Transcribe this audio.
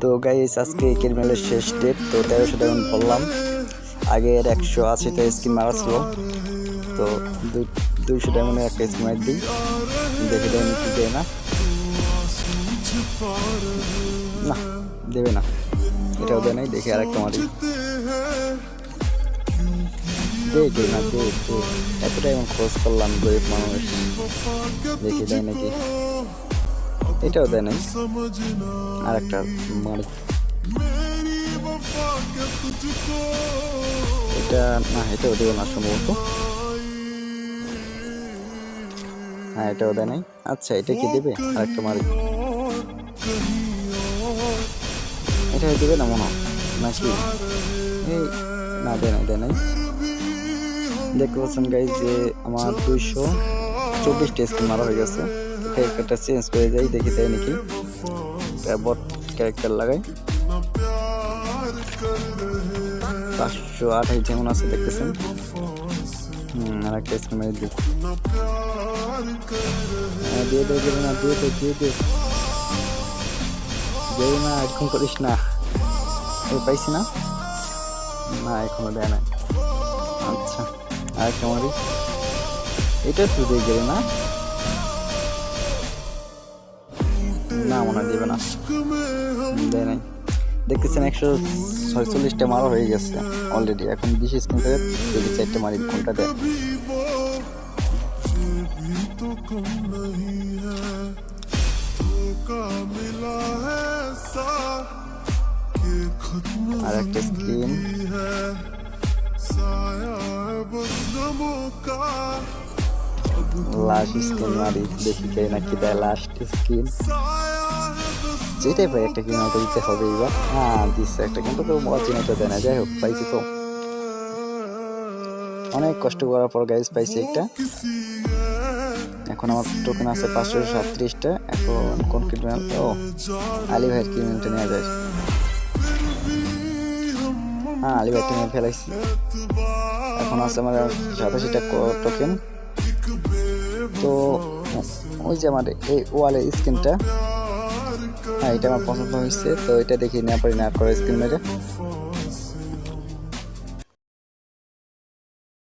তো গাইস আজকে ক্রিমিনালের শেষ ডেট, তো 1300 ডায়মন্ড বললাম। আগের 180টা স্কিন মারা ছিল, তো 200 ডায়মন্ডের একটা স্কিন মার দিই, দেখে দেয় কি দেয় না। না দেবে না, এটাও দেয় নাই। দেখে আরেকটা মারি, দেখে না দে। এত ডায়মন্ড খরচ করলাম, গরিব মানুষ, দেখে দেয় নাকি। এটাও দেয় নাই, আরেকটা মারি। এটা না, এটাও দেবে না সম্ভবত। হ্যাঁ, এটাও দেয় নাই। আচ্ছা, এটা কি দেবে? আরেকটা মারি, এটা দেবে না মনে হয় নাকি। এই না, দেয় নাই। দেখতে পাচ্ছেন গাইজ যে আমার 224টা স্কিন মারা হয়ে গেছে। ক্যারেক্টারটা চেঞ্জ করে যাই, দেখি দেয় নাকি। বট ক্যারেক্টার লাগাই, 528 যেমন আছে দেখতেছেন। আর একটা স্কিন মেরে দিই, দিয়ে না, দিয়ে না, এরকম করিস না। পাইছি না, এখনো দেয় না। আচ্ছা, আরেকটা মারি, এটা তো দিয়ে গেলে না, মনে হয় দেবে না, দেয় নাই। দেখতেছেন 146টা মারা হয়ে গেছে অলরেডি। এখন 20 স্কিন থেকে দেখি 4টা মারি, কোনটা দেয়। আর একটা স্কিন, লাস্ট স্কিন মারি, দেখি কে নাকি দেয়। লাস্ট স্কিন যেটাই পাই একটা কিনাটা দিতে হবে এবার। দিচ্ছে একটা, কিন্তু কেউ চিনাটা দেয় না। যাই হোক, পাইছি তো, অনেক কষ্ট করার পর গাইজ পাইছি একটা। এখন আমার টোকেন আছে 537টা। এখন কোন ক্রিমিনাল? ও, আলী ভাইয়ের ক্রিমিনালটা নেওয়া যায়। আলী ভাইটা নিয়ে ফেলাইছি। এখন আছে আমার 87টা টোকেন। তো ওই যে আমার এই ওয়ালের স্ক্রিনটা, এটা আমার পছন্দ হয়েছে, তো এটা দেখি নেওয়া পারি না আর করে স্ক্রিন মেরে।